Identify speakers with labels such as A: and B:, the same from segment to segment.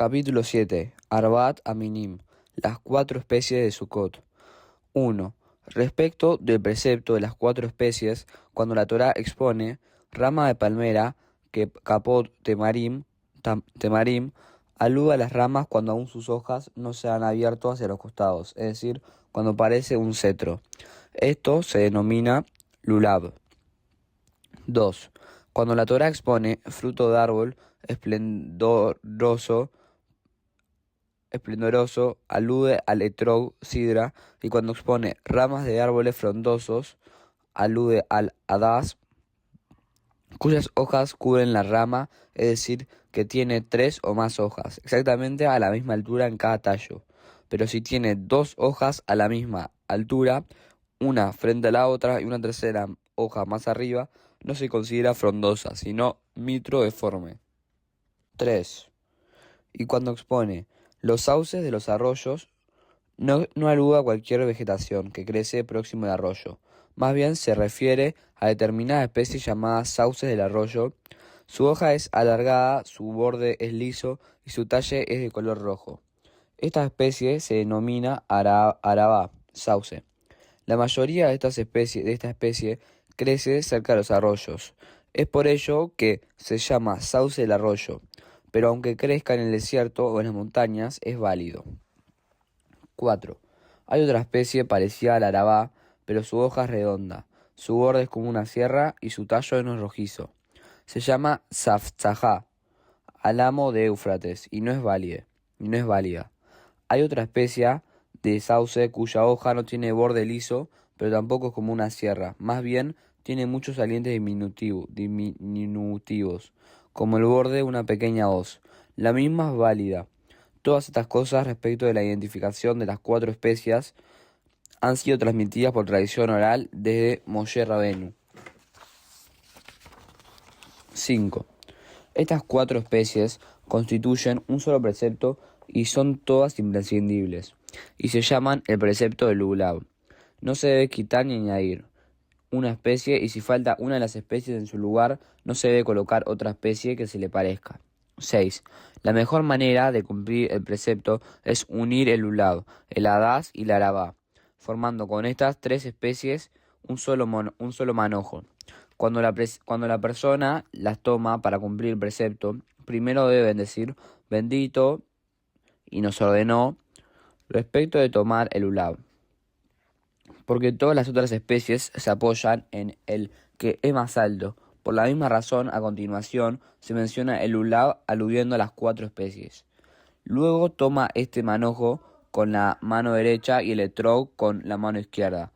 A: Capítulo 7. Arbaat Aminim. Las cuatro especies de Sukkot. 1. Respecto del precepto de las cuatro especies, cuando la Torá expone rama de palmera, que capot temarim, alude a las ramas cuando aún sus hojas no se han abierto hacia los costados, es decir, cuando parece un cetro. Esto se denomina lulav. 2. Cuando la Torá expone fruto de árbol esplendoroso, alude al etrog sidra, y cuando expone ramas de árboles frondosos, alude al hadas, cuyas hojas cubren la rama, es decir, que tiene 3 o más hojas, exactamente a la misma altura en cada tallo. Pero si tiene 2 hojas a la misma altura, una frente a la otra y una tercera hoja más arriba, no se considera frondosa, sino mitro deforme. 3. Y cuando expone los sauces de los arroyos, no alude a cualquier vegetación que crece próximo al arroyo. Más bien se refiere a determinada especie llamada sauces del arroyo. Su hoja es alargada, su borde es liso y su talle es de color rojo. Esta especie se denomina arabá, sauce. La mayoría de esta especie crece cerca de los arroyos. Es por ello que se llama sauce del arroyo, pero aunque crezca en el desierto o en las montañas, es válido. 4. Hay otra especie parecida al arabá, pero su hoja es redonda, su borde es como una sierra y su tallo no es rojizo. Se llama safzajá, álamo de Éufrates, y no es válida. Hay otra especie de sauce cuya hoja no tiene borde liso, pero tampoco es como una sierra, más bien tiene muchos salientes diminutivos, como el borde de una pequeña hoz. La misma es válida. Todas estas cosas respecto de la identificación de las cuatro especies han sido transmitidas por tradición oral desde Moshe Rabenu. 5. Estas cuatro especies constituyen un solo precepto y son todas imprescindibles, y se llaman el precepto del lulav. No se debe quitar ni añadir una especie, y si falta una de las especies en su lugar, no se debe colocar otra especie que se le parezca. 6. La mejor manera de cumplir el precepto es unir el lulav, el hadas y la arabá, formando con estas tres especies un solo manojo. Cuando la persona las toma para cumplir el precepto, primero deben decir bendito y nos ordenó respecto de tomar el lulav, porque todas las otras especies se apoyan en el que es más alto. Por la misma razón, a continuación, se menciona el lulav aludiendo a las cuatro especies. Luego toma este manojo con la mano derecha y el etrog con la mano izquierda,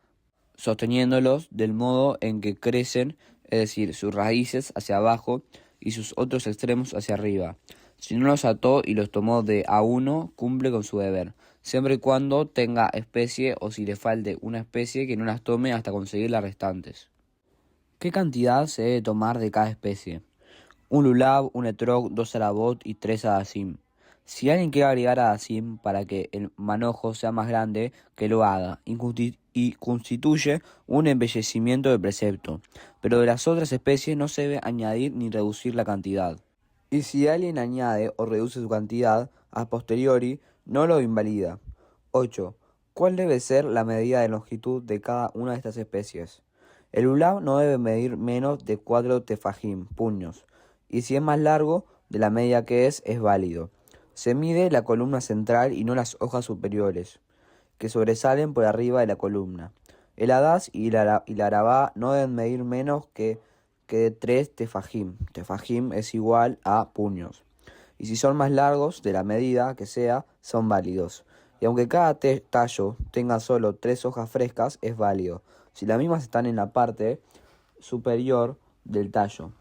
A: sosteniéndolos del modo en que crecen, es decir, sus raíces hacia abajo y sus otros extremos hacia arriba. Si no los ató y los tomó de a uno, cumple con su deber, siempre y cuando tenga especie, o si le falte una especie, que no las tome hasta conseguir las restantes. ¿Qué cantidad se debe tomar de cada especie? Un lulav, un etrog, 2 arabot y 3 adasim. Si alguien quiere agregar adasim para que el manojo sea más grande, que lo haga, y constituye un embellecimiento del precepto. Pero de las otras especies no se debe añadir ni reducir la cantidad. Y si alguien añade o reduce su cantidad, a posteriori no lo invalida. 8. ¿Cuál debe ser la medida de longitud de cada una de estas especies? El lulav no debe medir menos de 4 tefajim, puños, y si es más largo de la medida que es válido. Se mide la columna central y no las hojas superiores, que sobresalen por arriba de la columna. El hadas y la arabá no deben medir menos que de 3 tefajim. Tefajim es igual a puños. Y si son más largos de la medida que sea, son válidos. Y aunque cada tallo tenga solo 3 hojas frescas, es válido, si las mismas están en la parte superior del tallo.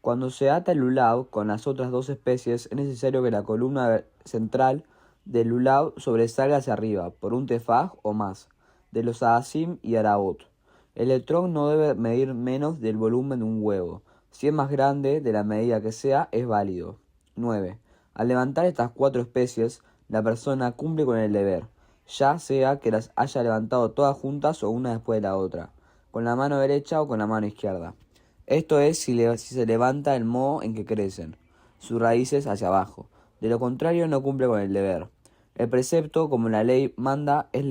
A: Cuando se ata el lulav con las otras dos especies, es necesario que la columna central del lulav sobresalga hacia arriba, por un tefaj o más, de los adasim y arabot. El etrog no debe medir menos del volumen de un huevo. Si es más grande de la medida que sea, es válido. 9. Al levantar estas cuatro especies, la persona cumple con el deber, ya sea que las haya levantado todas juntas o una después de la otra, con la mano derecha o con la mano izquierda. Esto es si se levanta el modo en que crecen, sus raíces hacia abajo. De lo contrario, no cumple con el deber. El precepto, como la ley manda, es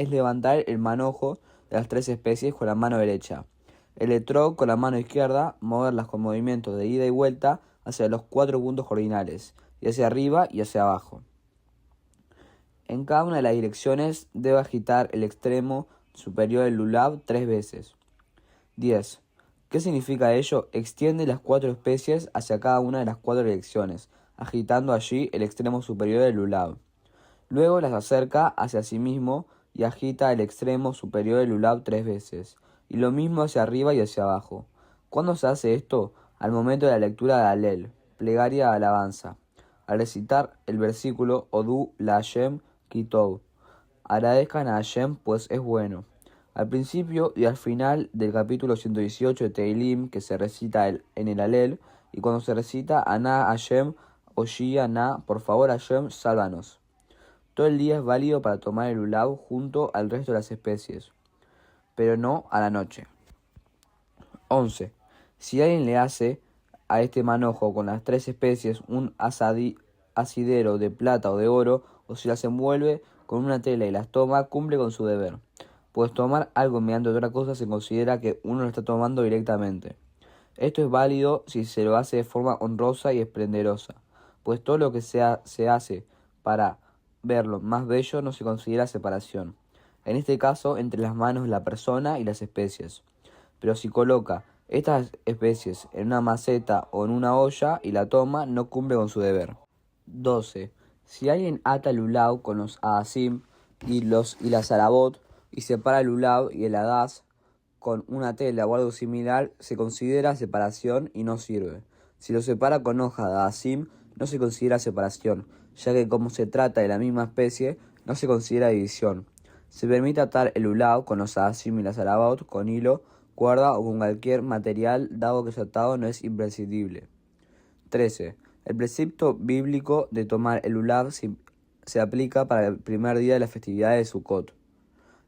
A: levantar el manojo de las 3 especies con la mano derecha. El etrog con la mano izquierda, moverlas con movimientos de ida y vuelta hacia los 4 puntos cardinales, y hacia arriba y hacia abajo. En cada una de las direcciones debe agitar el extremo superior del lulav 3 veces. 10. ¿Qué significa ello? Extiende las 4 especies hacia cada una de las 4 direcciones, agitando allí el extremo superior del lulav. Luego las acerca hacia sí mismo y agita el extremo superior del lulav 3 veces, y lo mismo hacia arriba y hacia abajo. ¿Cuándo se hace esto? Al momento de la lectura de Alel, plegaria de alabanza. Al recitar el versículo Odú la Hashem Kitov, agradezcan a Hashem pues es bueno. Al principio y al final del capítulo 118 de Teilim, que se recita en el Alel, y cuando se recita Aná Hashem, Oshi Aná, por favor Hashem, sálvanos. Todo el día es válido para tomar el lulav junto al resto de las especies, pero no a la noche. 11. Si alguien le hace a este manojo con las 3 especies un asidero de plata o de oro, o si las envuelve con una tela y las toma, cumple con su deber. Pues tomar algo mediante otra cosa se considera que uno lo está tomando directamente. Esto es válido si se lo hace de forma honrosa y esplendorosa, pues todo lo que se hace para verlo más bello no se considera separación. En este caso, entre las manos de la persona y las especies. Pero si coloca estas especies en una maceta o en una olla y la toma, no cumple con su deber. 12. Si alguien ata el lulav con los adasim y las arabot y separa el lulav y el hadas con una tela o algo similar, se considera separación y no sirve. Si lo separa con hoja de adasim, no se considera separación, ya que como se trata de la misma especie, no se considera división. Se permite atar el lulav con los adasim y las arabot con hilo, cuerda o con cualquier material, dado que su atado no es imprescindible. 13. El precepto bíblico de tomar el lulav se aplica para el primer día de la festividad de Sukkot,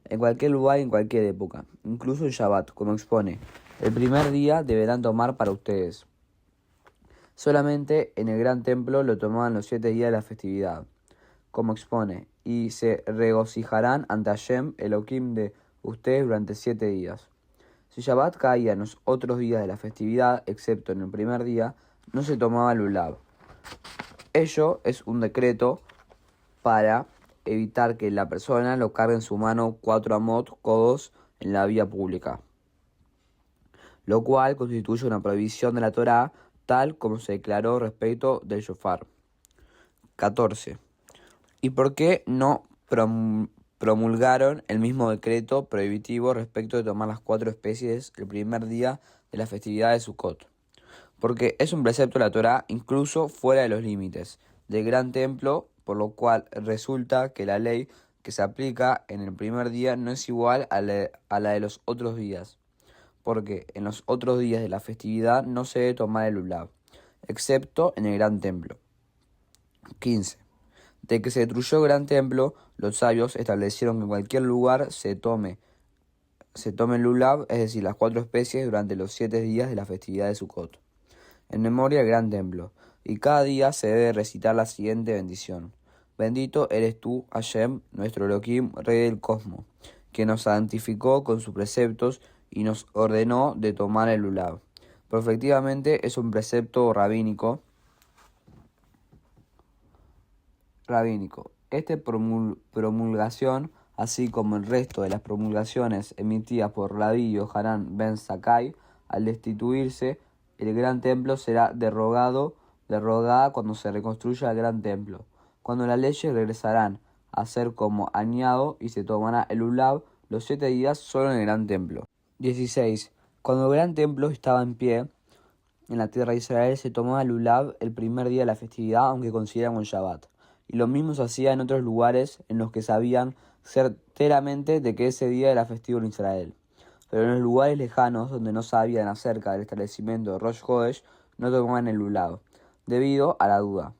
A: en cualquier lugar y en cualquier época, incluso en Shabbat, como expone. El primer día deberán tomar para ustedes. Solamente en el gran templo lo tomaban los 7 días de la festividad, como expone, y se regocijarán ante Hashem, Elohim de ustedes durante 7 días. Si Shabbat caía en los otros días de la festividad, excepto en el primer día, no se tomaba lulav. Ello es un decreto para evitar que la persona lo cargue en su mano 4 amot, codos, en la vía pública, lo cual constituye una prohibición de la Torá, tal como se declaró respecto del shofar. 14. ¿Y por qué no promulgaron el mismo decreto prohibitivo respecto de tomar las 4 especies el primer día de la festividad de Sukkot? Porque es un precepto de la Torá incluso fuera de los límites del gran templo, por lo cual resulta que la ley que se aplica en el primer día no es igual a la de los otros días, porque en los otros días de la festividad no se debe tomar el lulav, excepto en el gran templo. 15. De que se destruyó el gran templo, los sabios establecieron que en cualquier lugar se tome el lulav, es decir, las 4 especies, durante los 7 días de la festividad de Sukkot, en memoria del gran templo, y cada día se debe recitar la siguiente bendición. Bendito eres tú, Hashem, nuestro Elohim, Rey del Cosmos, que nos santificó con sus preceptos y nos ordenó de tomar el lulav. Pero efectivamente es un precepto rabínico. Esta promulgación, así como el resto de las promulgaciones emitidas por Rabí Yohanan ben Zakkai, al destituirse el gran templo, será derogada cuando se reconstruya el gran templo, cuando las leyes regresarán a ser como añado y se tomará el lulav los 7 días solo en el gran templo. 16. Cuando el gran templo estaba en pie en la tierra de Israel, se tomaba el lulav el primer día de la festividad, aunque consideran un Shabbat. Y lo mismo se hacía en otros lugares en los que sabían certeramente de que ese día era festivo en Israel. Pero en los lugares lejanos, donde no sabían acerca del establecimiento de Rosh Hodesh, no tomaban el lulav, debido a la duda.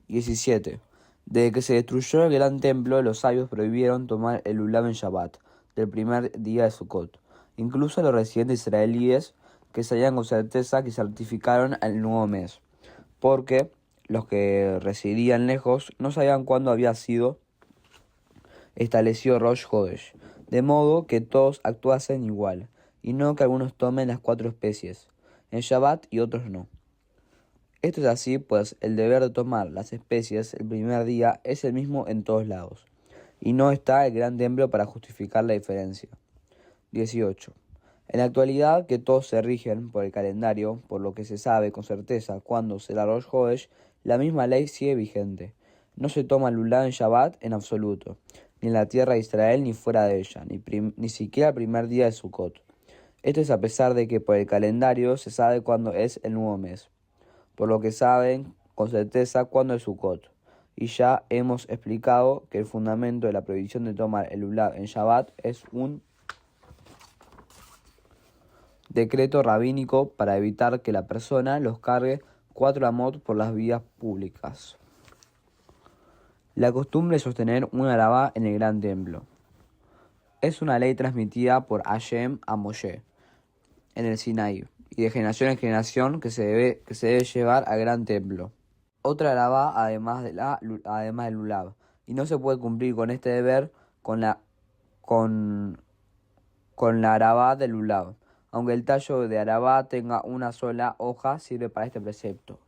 A: 17. Desde que se destruyó el gran templo, los sabios prohibieron tomar el lulav en Shabbat, del primer día de Sukkot. Incluso los residentes israelíes que sabían con certeza que certificaron el nuevo mes, porque los que residían lejos no sabían cuándo había sido establecido Rosh Hodesh, de modo que todos actuasen igual, y no que algunos tomen las 4 especies en Shabbat y otros no. Esto es así, pues el deber de tomar las especies el primer día es el mismo en todos lados, y no está el gran templo para justificar la diferencia. 18. En la actualidad que todos se rigen por el calendario, por lo que se sabe con certeza cuándo será Rosh Hodesh, la misma ley sigue vigente. No se toma lulá en Shabbat en absoluto, ni en la tierra de Israel ni fuera de ella, ni siquiera el primer día de Sukkot. Esto es a pesar de que por el calendario se sabe cuándo es el nuevo mes, por lo que saben con certeza cuándo es Sukkot. Y ya hemos explicado que el fundamento de la prohibición de tomar el lulav en Shabbat es un decreto rabínico para evitar que la persona los cargue 4 amot por las vías públicas. La costumbre de sostener una alabá en el gran templo es una ley transmitida por Hashem a Moshe en el Sinaí y de generación en generación que se debe llevar al gran templo. Otra alabá además del lulav, y no se puede cumplir con este deber con la alabá del lulav. Aunque el tallo de arabá tenga una sola hoja, sirve para este precepto.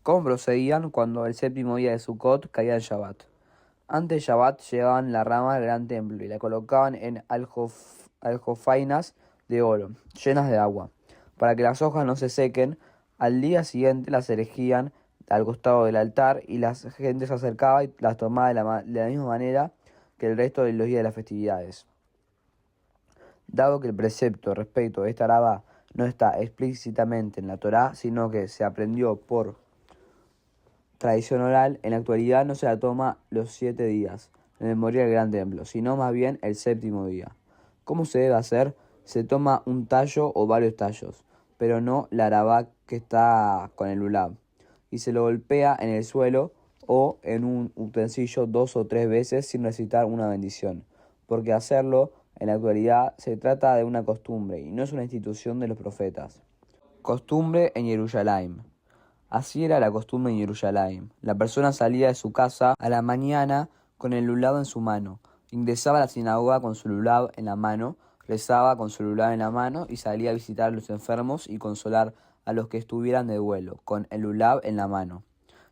A: ¿Cómo procedían cuando el séptimo día de Sukkot caía en Shabbat? Antes de Shabbat llevaban la rama al gran templo y la colocaban en aljofainas de oro, llenas de agua. Para que las hojas no se sequen, al día siguiente las erigían al costado del altar y la gente se acercaba y las tomaba de la misma manera que el resto de los días de las festividades. Dado que el precepto respecto de esta alabá no está explícitamente en la Torá, sino que se aprendió por tradición oral, en la actualidad no se la toma los 7 días, en memoria del gran templo, sino más bien el séptimo día. ¿Cómo se debe hacer? Se toma un tallo o varios tallos, pero no la alabá que está con el lulav, y se lo golpea en el suelo o en un utensilio 2 o 3 veces sin recitar una bendición, porque hacerlo en la actualidad se trata de una costumbre y no es una institución de los profetas. Costumbre en Jerusalén. Así era la costumbre en Jerusalén. La persona salía de su casa a la mañana con el lulav en su mano, ingresaba a la sinagoga con su lulav en la mano, rezaba con su lulav en la mano y salía a visitar a los enfermos y consolar a los que estuvieran de duelo, con el lulav en la mano.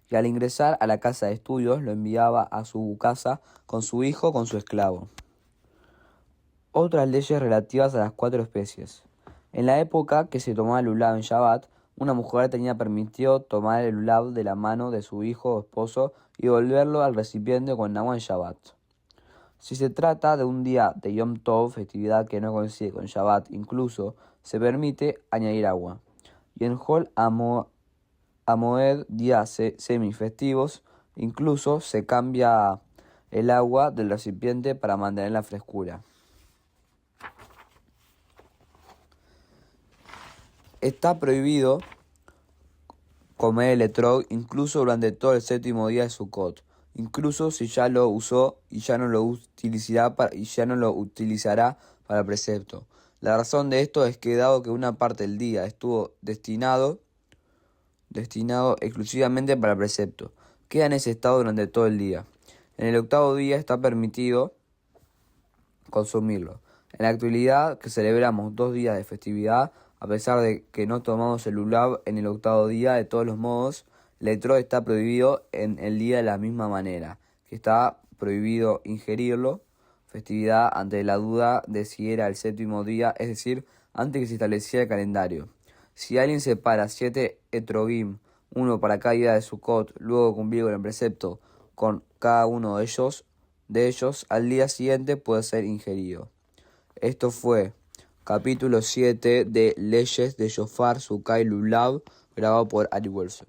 A: Y al ingresar a la casa de estudios lo enviaba a su casa con su hijo, con su esclavo. Otras leyes relativas a las 4 especies. En la época que se tomaba el lulav en Shabbat, una mujer tenía permitido tomar el lulav de la mano de su hijo o esposo y volverlo al recipiente con agua en Shabbat. Si se trata de un día de Yom Tov, festividad que no coincide con Shabbat, incluso se permite añadir agua. Y en Hol Hamoed, días semifestivos, incluso se cambia el agua del recipiente para mantener la frescura. Está prohibido comer el etrog incluso durante todo el séptimo día de Sukkot, incluso si ya lo usó y ya no lo utilizará para el precepto. La razón de esto es que dado que una parte del día estuvo destinado exclusivamente para el precepto, queda en ese estado durante todo el día. En el 8º día está permitido consumirlo. En la actualidad que celebramos 2 días de festividad, a pesar de que no tomamos el lulav en el 8º día, de todos los modos, el etrog está prohibido en el día de la misma manera, que está prohibido ingerirlo, festividad ante la duda de si era el séptimo día, es decir, antes que se estableciera el calendario. Si alguien separa 7 etrogim, uno para cada día de Sukkot, luego cumplir con el precepto con cada uno de ellos, al día siguiente puede ser ingerido. Esto fue capítulo 7 de Leyes de Shofar, Sukkah y Lulav, grabado por Ari Wilson.